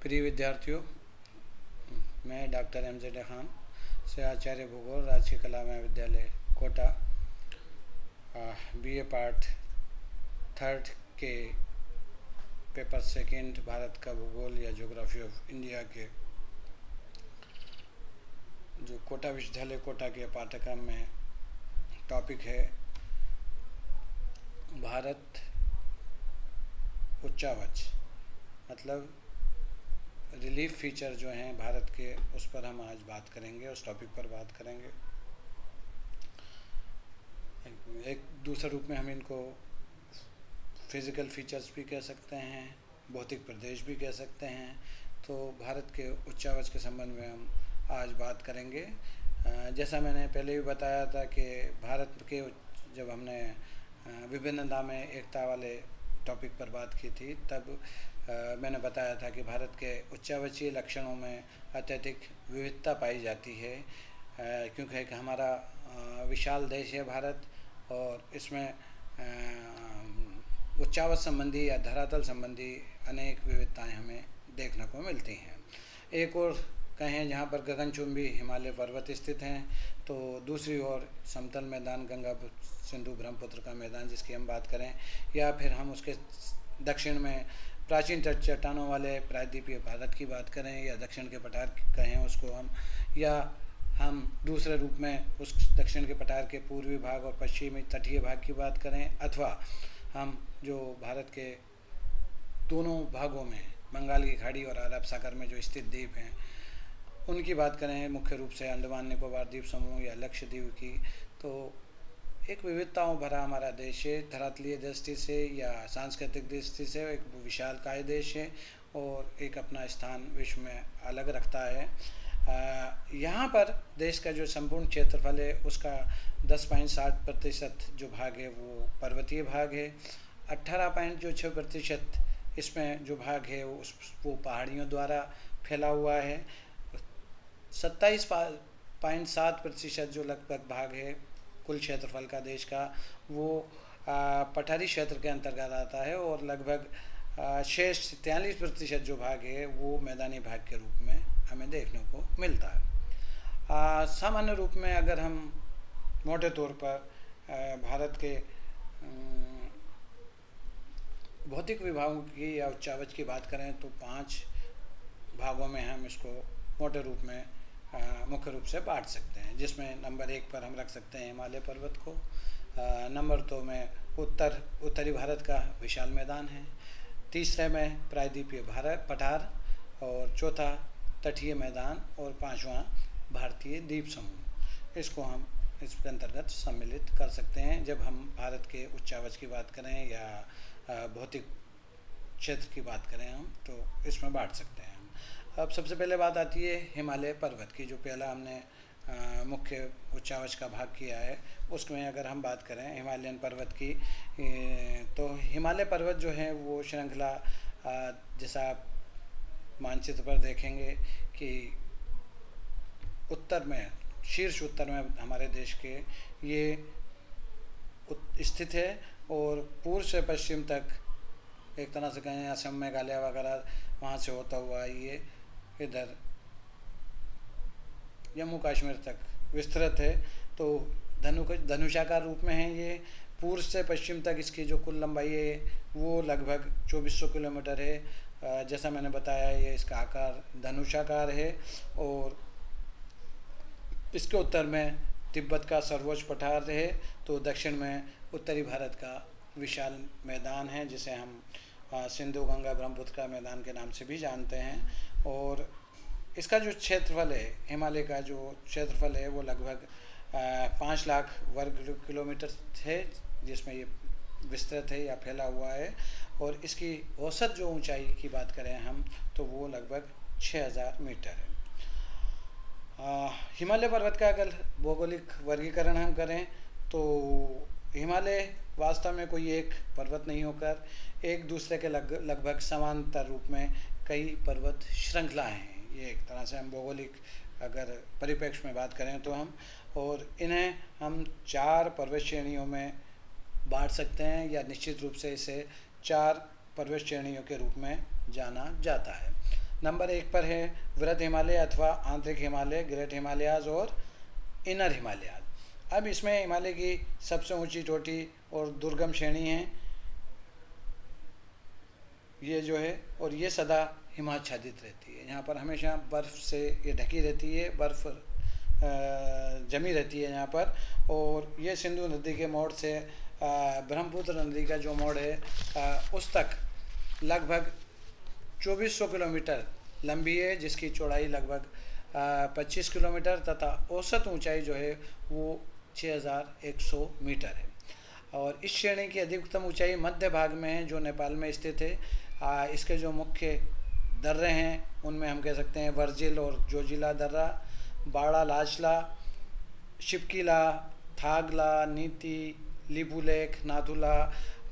प्रिय विद्यार्थियों, मैं डॉक्टर एम.जेड. खान से आचार्य भूगोल राजकीय कला महाविद्यालय कोटा बीए पार्ट थर्ड के पेपर सेकंड भारत का भूगोल या ज्योग्राफी ऑफ इंडिया के जो कोटा विश्वविद्यालय कोटा के पाठ्यक्रम में टॉपिक है भारत उच्चावच, मतलब रिलीफ फीचर जो हैं भारत के, उस पर हम आज बात करेंगे, उस टॉपिक पर बात करेंगे। एक दूसरे रूप में हम इनको फिज़िकल फीचर्स भी कह सकते हैं, भौतिक प्रदेश भी कह सकते हैं। तो भारत के उच्चावच के संबंध में हम आज बात करेंगे। जैसा मैंने पहले भी बताया था कि भारत के जब हमने विभिन्नता में एकता वाले टॉपिक पर बात की थी, तब मैंने बताया था कि भारत के उच्चावचीय लक्षणों में अत्यधिक विविधता पाई जाती है, क्योंकि एक हमारा विशाल देश है भारत, और इसमें उच्चावच संबंधी या धरातल संबंधी अनेक विविधताएं हमें देखने को मिलती हैं। एक और कहें जहाँ पर गगनचुंबी हिमालय पर्वत स्थित हैं, तो दूसरी ओर समतल मैदान गंगा सिंधु ब्रह्मपुत्र का मैदान जिसकी हम बात करें, या फिर हम उसके दक्षिण में प्राचीन चट्टानों वाले प्रायद्वीपीय भारत की बात करें, या दक्षिण के पठार कहें उसको हम, या हम दूसरे रूप में उस दक्षिण के पठार के पूर्वी भाग और पश्चिमी तटीय भाग की बात करें, अथवा हम जो भारत के दोनों भागों में बंगाल की खाड़ी और अरब सागर में जो स्थित द्वीप हैं उनकी बात करें, मुख्य रूप से अंडमान निकोबार द्वीप समूह या लक्षद्वीप की, तो एक विविधताओं भरा हमारा देश है। धरातलीय दृष्टि से या सांस्कृतिक दृष्टि से एक विशालकाय देश है और एक अपना स्थान विश्व में अलग रखता है। यहाँ पर देश का जो संपूर्ण क्षेत्रफल है उसका 10.7% जो भाग है वो पर्वतीय भाग है। 18.6% इसमें जो भाग है वो पहाड़ियों द्वारा फैला हुआ है। 27.7% जो लगभग भाग है कुल क्षेत्रफल का देश का, वो पठारी क्षेत्र के अंतर्गत आता है, और लगभग शेष 43% जो भाग है वो मैदानी भाग के रूप में हमें देखने को मिलता है। सामान्य रूप में अगर हम मोटे तौर पर भारत के भौतिक विभागों की या उच्चावच की बात करें तो 5 भागों में हम इसको मोटे रूप में मुख्य रूप से बांट सकते हैं, जिसमें नंबर 1 पर हम रख सकते हैं हिमालय पर्वत को। नंबर 2 में उत्तरी भारत का विशाल मैदान है। तीसरे में प्रायद्वीपीय भारत पठार, और चौथा तटीय मैदान, और 5वां भारतीय द्वीप समूह। इसको हम इसके अंतर्गत सम्मिलित कर सकते हैं जब हम भारत के उच्चावच की बात करें या भौतिक क्षेत्र की बात करें हम, तो इसमें बांट सकते हैं। अब सबसे पहले बात आती है हिमालय पर्वत की, जो पहला हमने मुख्य उच्चावच का भाग किया है। उसमें अगर हम बात करें हिमालयन पर्वत की, तो हिमालय पर्वत जो है वो श्रृंखला, जैसा आप मानचित्र पर देखेंगे कि उत्तर में, शीर्ष उत्तर में हमारे देश के ये स्थित है, और पूर्व से पश्चिम तक एक तरह से कहें असम मेघालय वगैरह वहाँ से होता हुआ ये इधर जम्मू कश्मीर तक विस्तृत है। तो धनुषाकार रूप में है ये। पूर्व से पश्चिम तक इसकी जो कुल लंबाई है वो लगभग 2400 किलोमीटर है। जैसा मैंने बताया ये इसका आकार धनुषाकार है, और इसके उत्तर में तिब्बत का सर्वोच्च पठार है, तो दक्षिण में उत्तरी भारत का विशाल मैदान है जिसे हम सिंधु गंगा ब्रह्मपुत्र का मैदान के नाम से भी जानते हैं। और इसका जो क्षेत्रफल है, हिमालय का जो क्षेत्रफल है वो लगभग 5 लाख वर्ग किलोमीटर है, जिसमें ये विस्तृत है या फैला हुआ है। और इसकी औसत जो ऊंचाई की बात करें हम, तो वो लगभग 6000 मीटर है। हिमालय पर्वत का अगर भौगोलिक वर्गीकरण हम करें तो हिमालय वास्तव में कोई एक पर्वत नहीं होकर एक दूसरे के लगभग समांतर रूप में कई पर्वत श्रृंखलाएं हैं। ये एक तरह से हम भौगोलिक अगर परिप्रेक्ष्य में बात करें तो हम, और इन्हें हम 4 पर्वत श्रेणियों में बांट सकते हैं, या निश्चित रूप से इसे 4 पर्वत श्रेणियों के रूप में जाना जाता है। नंबर 1 पर है वृहद हिमालय अथवा आंतरिक हिमालय, ग्रेट हिमालयाज और इनर हिमालयाज। अब इसमें हिमालय की सबसे ऊंची चोटी और दुर्गम श्रेणी है ये जो है, और ये सदा हिमाच्छादित रहती है। यहाँ पर हमेशा बर्फ़ से ये ढकी रहती है, बर्फ़ जमी रहती है यहाँ पर। और ये सिंधु नदी के मोड़ से ब्रह्मपुत्र नदी का जो मोड़ है उस तक लगभग 2400 किलोमीटर लंबी है, जिसकी चौड़ाई लगभग 25 किलोमीटर तथा औसत ऊंचाई जो है वो 6100 मीटर है। और इस श्रेणी की अधिकतम ऊंचाई मध्य भाग में है जो नेपाल में स्थित है। इसके जो मुख्य दर्रे हैं उनमें हम कह सकते हैं वर्जिल और जोजिला दर्रा, बाड़ा लाचला, शिपकीला, थागला, नीति, लिबुलेख, नाथुला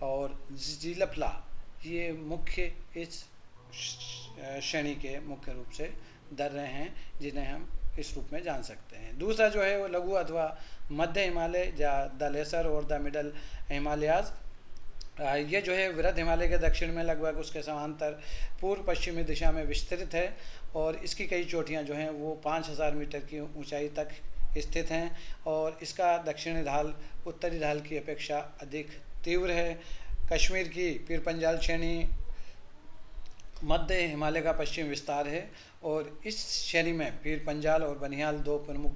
और जिलपला, ये मुख्य इस श्रेणी के मुख्य रूप से दर्रे हैं जिन्हें हम इस रूप में जान सकते हैं। दूसरा जो है वो लघु अथवा मध्य हिमालय या द लेसर और द मिडल हिमालयाज। ये जो है वृहद हिमालय के दक्षिण में लगभग उसके समांतर पूर्व पश्चिमी दिशा में विस्तृत है और इसकी कई चोटियां जो हैं वो 5000 मीटर की ऊंचाई तक स्थित हैं और इसका दक्षिणी ढाल उत्तरी ढाल की अपेक्षा अधिक तीव्र है। कश्मीर की पीर पंजाल श्रेणी मध्य हिमालय का पश्चिम विस्तार है और इस श्रेणी में पीर पंजाल और बनिहाल दो प्रमुख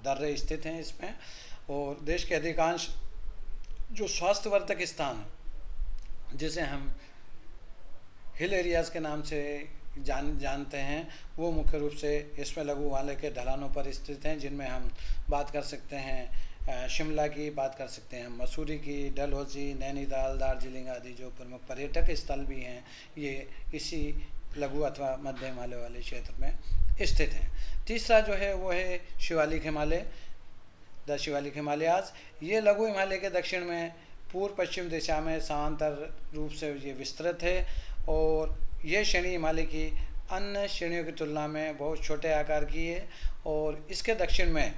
दर्रे स्थित हैं इसमें। और देश के अधिकांश जो स्वास्थ्यवर्धक स्थान जिसे हम हिल एरियाज़ के नाम से जानते हैं वो मुख्य रूप से इसमें लघु हिमालय के ढलानों पर स्थित हैं, जिनमें हम बात कर सकते हैं शिमला की, बात कर सकते हैं मसूरी की, डलहौजी, नैनीताल, दार्जिलिंग आदि जो प्रमुख पर्यटक स्थल भी हैं ये इसी लघु अथवा मध्य हिमालय वाले क्षेत्र में स्थित हैं। तीसरा जो है वो है शिवालिक हिमालय, द शिवालिक हिमालयाज। ये लघु हिमालय के दक्षिण में पूर्व पश्चिम दिशा में समांतर रूप से ये विस्तृत है और ये श्रेणी हिमालय की अन्य श्रेणियों की तुलना में बहुत छोटे आकार की है और इसके दक्षिण में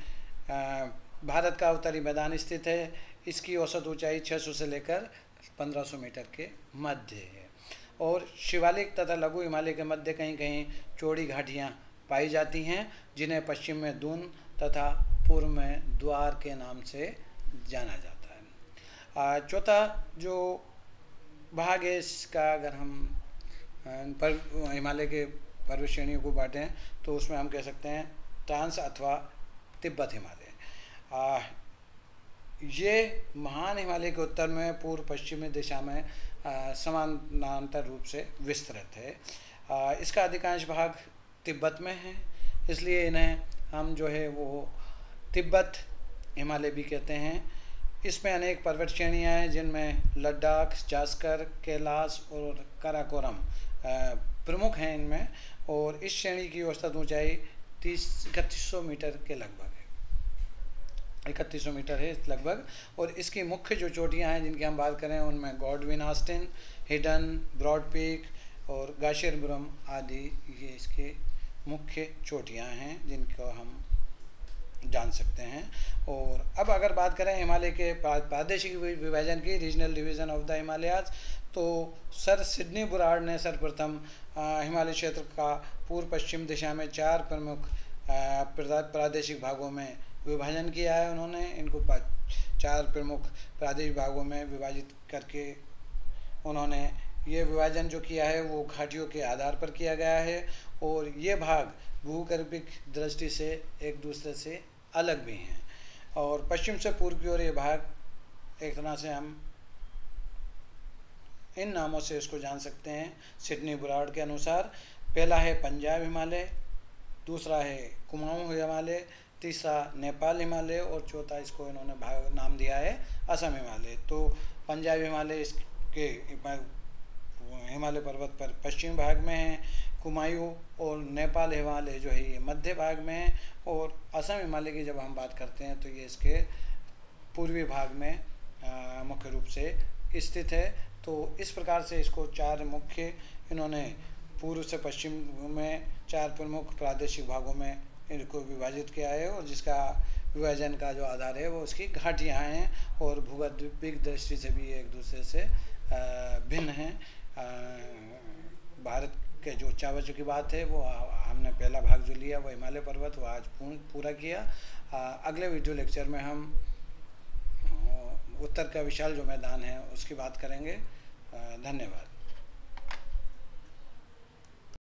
भारत का उत्तरी मैदान स्थित है। इसकी औसत ऊंचाई 600 से लेकर 1500 मीटर के मध्य है और शिवालिक तथा लघु हिमालय के मध्य कहीं कहीं चौड़ी घाटियाँ पाई जाती हैं जिन्हें पश्चिम में दून तथा पूर्व में द्वार के नाम से जाना जाता है। चौथा जो भाग है इसका, अगर हम हिमालय के पर्वत श्रेणियों को बांटें तो उसमें हम कह सकते हैं ट्रांस अथवा तिब्बत हिमालय। ये महान हिमालय के उत्तर में पूर्व पश्चिमी दिशा में समानांतर रूप से विस्तृत है। इसका अधिकांश भाग तिब्बत में है, इसलिए इन्हें हम जो है वो तिब्बत हिमालय भी कहते हैं। इसमें अनेक पर्वत श्रेणियाँ हैं जिनमें लद्दाख, जास्कर, कैलाश और काराकोरम प्रमुख हैं इनमें और इस श्रेणी की औसत ऊंचाई 3100 मीटर के लगभग है, 3100 मीटर है लगभग। और इसकी मुख्य जो चोटियाँ हैं जिनकी हम बात करें उनमें Godwin Austen, Hidden, Broad Peak और गाशियरबुरम आदि ये इसके मुख्य चोटियाँ हैं जिनको हम जान सकते हैं। और अब अगर बात करें हिमालय के प्रादेशिक विभाजन की, regional division of the Himalayas, तो सर सिडनी बुराड़ ने सर्वप्रथम हिमालय क्षेत्र का पूर्व पश्चिम दिशा में 4 प्रमुख प्रादेशिक भागों में विभाजन किया है। उन्होंने इनको 4 प्रमुख प्रादेशिक भागों में विभाजित करके उन्होंने ये विभाजन जो किया है वो घाटियों के आधार पर किया गया है और ये भाग भूगर्भिक दृष्टि से एक दूसरे से अलग भी हैं। और पश्चिम से पूर्व की ओर ये भाग एक तरह से हम इन नामों से इसको जान सकते हैं सिडनी बुराड़ के अनुसार। पहला है पंजाब हिमालय, दूसरा है कुमाऊं हिमालय, तीसरा नेपाल हिमालय और चौथा इसको इन्होंने भाग नाम दिया है असम हिमालय। तो पंजाब हिमालय इसके हिमालय पर्वत पर पश्चिम भाग में है, कुमायूं और नेपाल हिमालय जो है ये मध्य भाग में है और असम हिमालय की जब हम बात करते हैं तो ये इसके पूर्वी भाग में मुख्य रूप से स्थित है। तो इस प्रकार से इसको 4 मुख्य इन्होंने पूर्व से पश्चिम में 4 प्रमुख प्रादेशिक भागों में इनको विभाजित किया है और जिसका विभाजन का जो आधार है वो उसकी घाटियाँ हैं और भूगर्भिक दृष्टि से भी एक दूसरे से भिन्न हैं। भारत के जो चावचों की बात है वो हमने पहला भाग जो लिया वो हिमालय पर्वत वो आज पूरा किया। अगले वीडियो लेक्चर में हम उत्तर का विशाल जो मैदान है उसकी बात करेंगे। धन्यवाद।